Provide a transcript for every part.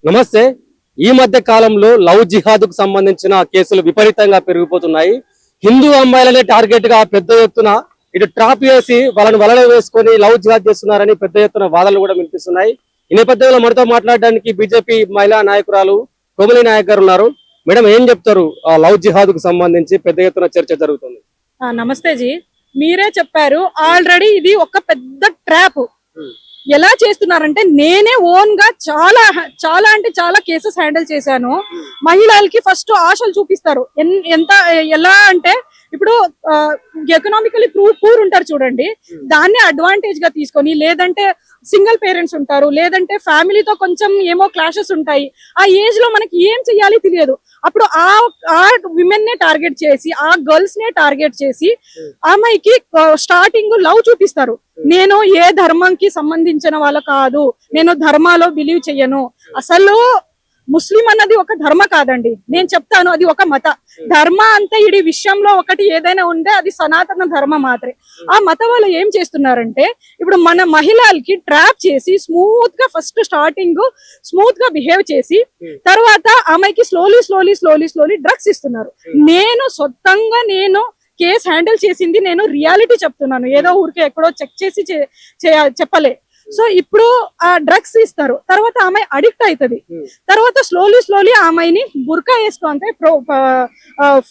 నమస్తే. ఈ మధ్య కాలంలో లవ్ జిహాద్ కు సంబంధించిన కేసులు విపరీతంగా పెరిగిపోతున్నాయి. హిందూ అమ్మాయిలనే టార్గెట్ గా పెద్ద ఎత్తున ఇటు ట్రాప్ చేసి వాళ్ళని వలలో వేసుకొని లవ్ జిహాద్ చేస్తున్నారని పెద్ద ఎత్తున వాదనలు కూడా వినిపిస్తున్నాయి. ఈ నేపథ్యంలో మనతో మాట్లాడడానికి బీజేపీ మహిళా నాయకురాలు కోమలి నాయక్ గారు ఉన్నారు. మేడం, ఏం చెప్తారు? లవ్ జిహాద్ కు సంబంధించి పెద్ద ఎత్తున చర్చ జరుగుతుంది. నమస్తే జీ, మీరే చెప్పారు ఆల్రెడీ ఇది ఒక పెద్ద ట్రాప్. ఎలా చేస్తున్నారంటే నేనే ఓన్ గా చాలా అంటే చాలా కేసెస్ హ్యాండిల్ చేశాను. మహిళలకి ఫస్ట్ ఆశలు చూపిస్తారు. ఎంత ఎలా అంటే ఇప్పుడు ఎకనామికలీ పూర్ ఉంటారు చూడండి, దాన్ని అడ్వాంటేజ్ గా తీసుకొని, లేదంటే సింగిల్ పేరెంట్స్ ఉంటారు, లేదంటే ఫ్యామిలీతో కొంచెం ఏమో క్లాషెస్ ఉంటాయి. ఆ ఏజ్ లో మనకి ఏం చెయ్యాలి తెలియదు. అప్పుడు ఆ విమెన్ నే టార్గెట్ చేసి, ఆ గర్ల్స్ నే టార్గెట్ చేసి అమ్మాయికి స్టార్టింగ్ లవ్ చూపిస్తారు. నేను ఏ ధర్మంకి సంబంధించిన వాళ్ళ కాదు, నేను ధర్మాలో బిలీవ్ చెయ్యను. అసలు ముస్లిం అన్నది ఒక ధర్మ కాదండి, నేను చెప్తాను, అది ఒక మత. ధర్మ అంటే ఈ విషయంలో ఒకటి ఏదైనా ఉంటే అది సనాతన ధర్మ మాత్రమే. ఆ మత వాళ్ళు ఏం చేస్తున్నారంటే ఇప్పుడు మన మహిళలకి ట్రాప్ చేసి స్మూత్ గా ఫస్ట్ స్టార్టింగ్ స్మూత్ గా బిహేవ్ చేసి తర్వాత ఆమెకి స్లోలీ డ్రగ్స్ ఇస్తున్నారు. నేను సొంతంగా కేసు హ్యాండిల్ చేసింది, నేను రియాలిటీ చెప్తున్నాను, ఏదో ఊరికే ఎక్కడో చెక్ చేసి చెప్పలే. సో ఇప్పుడు ఆ డ్రగ్స్ ఇస్తారు, తర్వాత ఆమె అడిక్ట్ అవుతుంది. తర్వాత స్లోలీ ఆమెని బుర్కా వేసుకుంటే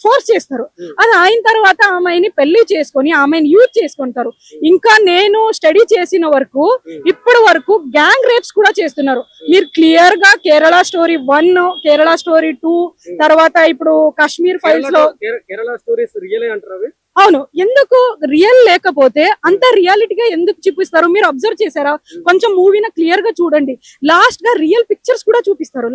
ఫోర్స్ చేస్తారు. అది అయిన తర్వాత ఆమెని పెళ్లి చేసుకొని ఆమెని యూజ్ చేసుకుంటారు. ఇంకా నేను స్టడీ చేసిన వరకు ఇప్పటి వరకు గ్యాంగ్ రేప్స్ కూడా చేస్తున్నారు. మీరు క్లియర్ గా కేరళ స్టోరీ 1, కేరళ స్టోరీ 2, తర్వాత ఇప్పుడు కాశ్మీర్ ఫైల్స్ లో కేరళ స్టోరీస్ రియల్ అంటారు. అవును, ఎందుకు రియల్ లేకపోతే అంత రియాలిటీగా ఎందుకు చూపిస్తారు? మీరు అబ్జర్వ్ చేశారా? కొంచెం మూవీని క్లియర్ గా చూడండి. లాస్ట్ గా రియల్ పిక్చర్స్ కూడా చూపిస్తారు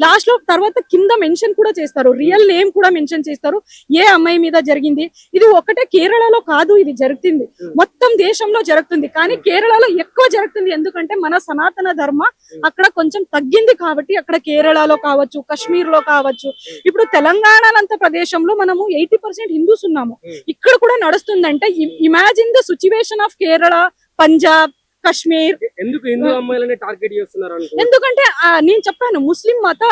లాస్ట్ లో తర్వాత కింద మెన్షన్ కూడా చేస్తారు, రియల్ నేమ్ కూడా మెన్షన్ చేస్తారు, ఏ అమ్మాయి మీద జరిగింది. ఇది ఒకటే కేరళలో కాదు, ఇది జరుగుతుంది మొత్తం దేశంలో జరుగుతుంది. కానీ కేరళలో ఎక్కువ జరుగుతుంది, ఎందుకంటే మన సనాతన ధర్మ అక్కడ కొంచెం తగ్గింది కాబట్టి. అక్కడ కేరళలో కావచ్చు, కాశ్మీర్ లో కావచ్చు, ఇప్పుడు తెలంగాణ ప్రదేశంలో మనము 80% హిందూస్ ఉన్నాము. ఇక్కడ కూడా నడుస్తుందంటే imagine the situation of Kerala, Punjab, Kashmir. ఎందుకు హిందూ అమ్మాయిలని టార్గెట్ చేస్తున్నారు? ఎందుకంటే నేను చెప్పాను, ముస్లిం మత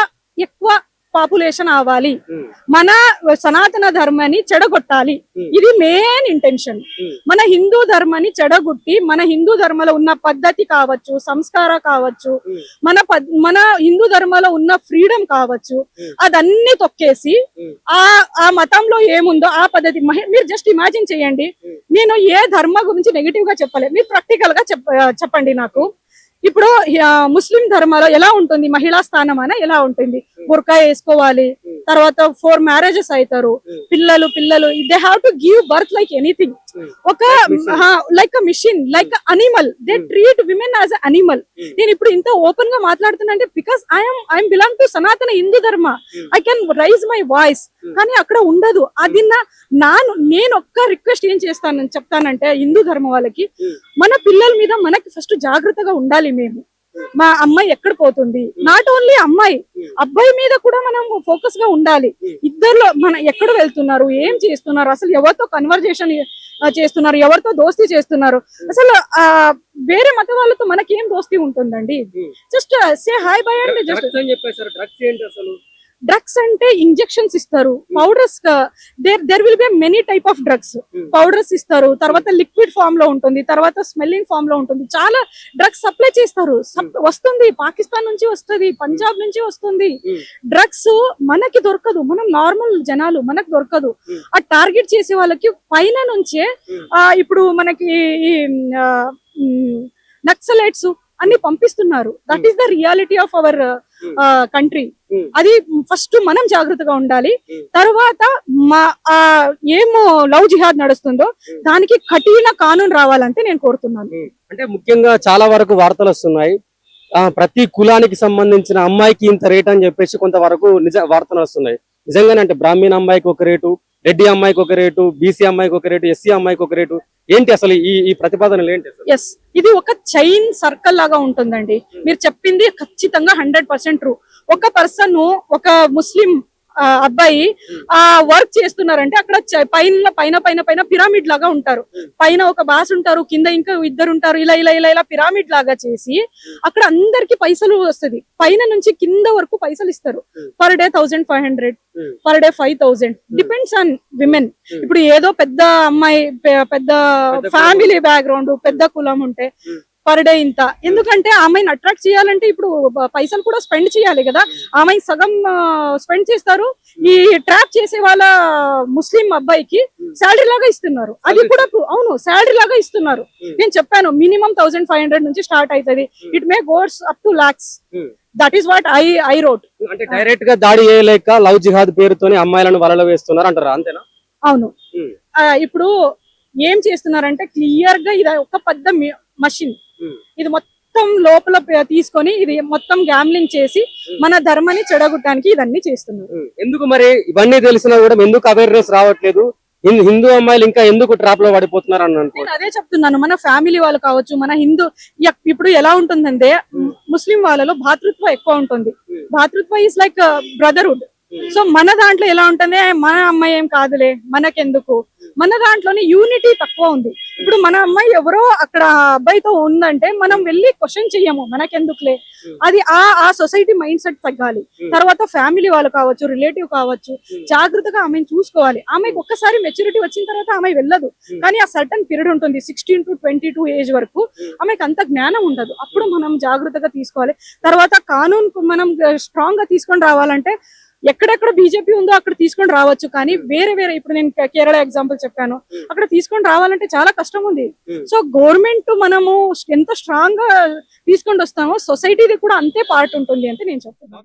ఎక్కువ పాపులేషన్ అవ్వాలి, మన సనాతన ధర్మాన్ని చెడగొట్టాలి, ఇది మెయిన్ ఇంటెన్షన్. మన హిందూ ధర్మాన్ని చెడగొట్టి మన హిందూ ధర్మంలో ఉన్న పద్ధతి కావచ్చు, సంస్కారం కావచ్చు, మన హిందూ ధర్మంలో ఉన్న ఫ్రీడమ్ కావచ్చు, అదన్నీ తొక్కేసి ఆ మతంలో ఏముందో ఆ పద్ధతి. మీరు జస్ట్ ఇమాజిన్ చేయండి, నేను ఏ ధర్మ గురించి నెగిటివ్ గా చెప్పలేదు, మీరు ప్రాక్టికల్ గా చెప్పండి నాకు. ఇప్పుడు ముస్లిం ధర్మాలో ఎలా ఉంటుంది, మహిళా స్థానం అనే ఎలా ఉంటుంది, బుర్కా వేసుకోవాలి, తర్వాత 4 మ్యారేజెస్ అవుతారు, పిల్లలు they have to give birth like anything, ఒక like a mission, like animal. They treat women as a animal. నేను ఇప్పుడు ఇంత ఓపెన్ గా మాట్లాడుతున్నా అంటే బికాస్ ఐఎమ్ బిలాంగ్ టు సనాతన హిందూ ధర్మ, I can rise my voice. కానీ అక్కడ ఉండదు అది. నేను ఒక్క రిక్వెస్ట్ ఏం చెప్తానంటే హిందూ ధర్మం వాళ్ళకి, మన పిల్లల మీద మనకి ఫస్ట్ జాగ్రత్తగా ఉండాలి. మేము మా అమ్మాయి ఎక్కడ పోతుంది, నాట్ ఓన్లీ అమ్మాయి, అబ్బాయి మీద కూడా మనం ఫోకస్ గా ఉండాలి. ఇద్దరులో మన ఎక్కడ వెళ్తున్నారు, ఏం చేస్తున్నారు, అసలు ఎవరితో కన్వర్జేషన్ చేస్తున్నారు, ఎవరితో దోస్తీ చేస్తున్నారు, అసలు వేరే మత వాళ్ళతో మనకేం దోస్తీ ఉంటుందండి? Just say hi bye and just. Drugs అంటే ఇంజెక్షన్స్ ఇస్తారు, powders, there will be many type of drugs. Powders ఇస్తారు, తర్వాత లిక్విడ్ ఫామ్ లో ఉంటుంది, తర్వాత స్మెల్లింగ్ ఫామ్ లో ఉంటుంది. చాలా డ్రగ్స్ సప్లై చేస్తారు. వస్తుంది పాకిస్తాన్ నుంచి వస్తుంది, పంజాబ్ నుంచి వస్తుంది. డ్రగ్స్ మనకి దొరకదు, మనం నార్మల్ జనాలు మనకు దొరకదు. ఆ టార్గెట్ చేసే వాళ్ళకి పైన నుంచే ఇప్పుడు మనకి నక్సలైట్స్ అన్ని పంపిస్తున్నారు. That is the reality of our country. అది ఫస్ట్ మనం జాగ్రత్తగా ఉండాలి. తర్వాత ఏమో లవ్ జిహాద్ నడుస్తుందో దానికి కఠిన కానూన్ రావాలంటే నేను కోరుతున్నాను. అంటే ముఖ్యంగా చాలా వరకు వార్తలు వస్తున్నాయి, ప్రతి కులానికి సంబంధించిన అమ్మాయికి ఇంత రేట్ అని చెప్పేసి కొంతవరకు వార్తలు వస్తున్నాయి. నిజంగానే అంటే బ్రాహ్మణ అమ్మాయికి ఒక రేటు, రెడ్డి అమ్మాయికి ఒక రేటు, బీసీ అమ్మాయికి ఒక రేటు, ఎస్సీ అమ్మాయికి ఒక రేటు. ఏంటి అసలు ఈ ప్రతిపాదనలు ఏంటి? ఎస్, ఇది ఒక చైన్ సర్కిల్ లాగా ఉంటుందండి. మీరు చెప్పింది ఖచ్చితంగా 100% ట్రూ. ఒక పర్సన్, ఒక ముస్లిం అబ్బాయి ఆ వర్క్ చేస్తున్నారంటే అక్కడ పైన పైన పైన పైన పిరమిడ్ లాగా ఉంటారు. పైన ఒక బాస్ ఉంటారు, కింద ఇంకా ఇద్దరు ఉంటారు. ఇలా ఇలా ఇలా ఇలా పిరమిడ్ లాగా చేసి అక్కడ అందరికి పైసలు వస్తుంది. పైన నుంచి కింద వరకు పైసలు ఇస్తారు. Per day 1500, per day 5000, depends on women. ఇప్పుడు ఏదో పెద్ద అమ్మాయి, పెద్ద ఫ్యామిలీ బ్యాక్గ్రౌండ్, పెద్ద కులం ఉంటే పర్ డే ఇంత. ఎందుకంటే ఆమెను అట్రాక్ట్ చేయాలంటే ఇప్పుడు పైసలు కూడా స్పెండ్ చేయాలి కదా. ఆమె సగం స్పెండ్ చేస్తారు. ఈ ట్రాప్ చేసే వాళ్ళ ముస్లిం అబ్బాయికి శాలరీ లాగా ఇస్తున్నారు. అది కూడా అవును, శాలరీ లాగా ఇస్తున్నారు. నేను చెప్పాను మినిమం 1500 నుంచి స్టార్ట్ అవుతుంది. It may goes up to lakhs. That is what I wrote. అంటే డైరెక్ట్ గా దాడి చేయలేక లవ్ జిహాద్ పేరుతోని అమ్మాయిలను వలలో వేస్తున్నారు అంటారా, అంతేనా? అవును. ఇప్పుడు ఏం చేస్తున్నారంటే క్లియర్ గా ఇది ఒక పెద్ద మషిన్. ఇది మొత్తం లోపల తీసుకొని ఇది మొత్తం గ్యామ్లింగ్ చేసి మన ధర్మాన్ని చెడగొట్టడానికి ఇదన్నీ చేస్తున్నారు. ఎందుకు మరి ఇవన్నీ తెలిసినా కూడా ఎందుకు అవేర్నెస్ రావట్లేదు? హిందూ అమ్మాయిలు ఇంకా ఎందుకు ట్రాప్ లో పడిపోతున్నారు అని అనుకో. నేను అదే చెప్తున్నాను. మన ఫ్యామిలీ వాళ్ళు కావచ్చు, మన హిందూ ఇప్పుడు ఎలా ఉంటుందంటే ముస్లిం వాళ్ళలో భాతృత్వ ఎక్కువ ఉంటుంది. భాతృత్వ ఈస్ లైక్ బ్రదర్హుడ్. సో మన దాంట్లో ఎలా ఉంటుంది, మన అమ్మాయి ఏం కాదులే మనకెందుకు, మన దాంట్లోనే యూనిటీ తక్కువ ఉంది. ఇప్పుడు మన అమ్మాయి ఎవరో అక్కడ అబ్బాయితో ఉందంటే మనం వెళ్ళి క్వశ్చన్ చెయ్యము, మనకెందుకులే. అది ఆ సొసైటీ మైండ్ సెట్ తగ్గాలి. తర్వాత ఫ్యామిలీ వాళ్ళు కావచ్చు, రిలేటివ్ కావచ్చు, జాగ్రత్తగా ఆమెను చూసుకోవాలి. ఆమెకు ఒక్కసారి మెచ్యూరిటీ వచ్చిన తర్వాత ఆమె వెళ్ళదు. కానీ ఆ సర్టన్ పీరియడ్ ఉంటుంది 16 to 22 ఏజ్ వరకు. ఆమెకు అంత జ్ఞానం ఉండదు. అప్పుడు మనం జాగ్రత్తగా తీసుకోవాలి. తర్వాత కానూన్ మనం స్ట్రాంగ్ గా తీసుకొని రావాలంటే ఎక్కడెక్కడ బీజేపీ ఉందో అక్కడ తీసుకొని రావచ్చు. కానీ వేరే వేరే ఇప్పుడు నేను కేరళ ఎగ్జాంపుల్ చెప్పాను, అక్కడ తీసుకొని రావాలంటే చాలా కష్టం ఉంది. సో గవర్నమెంట్ మనము ఎంత స్ట్రాంగ్ గా తీసుకొని వస్తామో సొసైటీది కూడా అంతే పార్ట్ ఉంటుంది అంటే నేను చెప్తాను.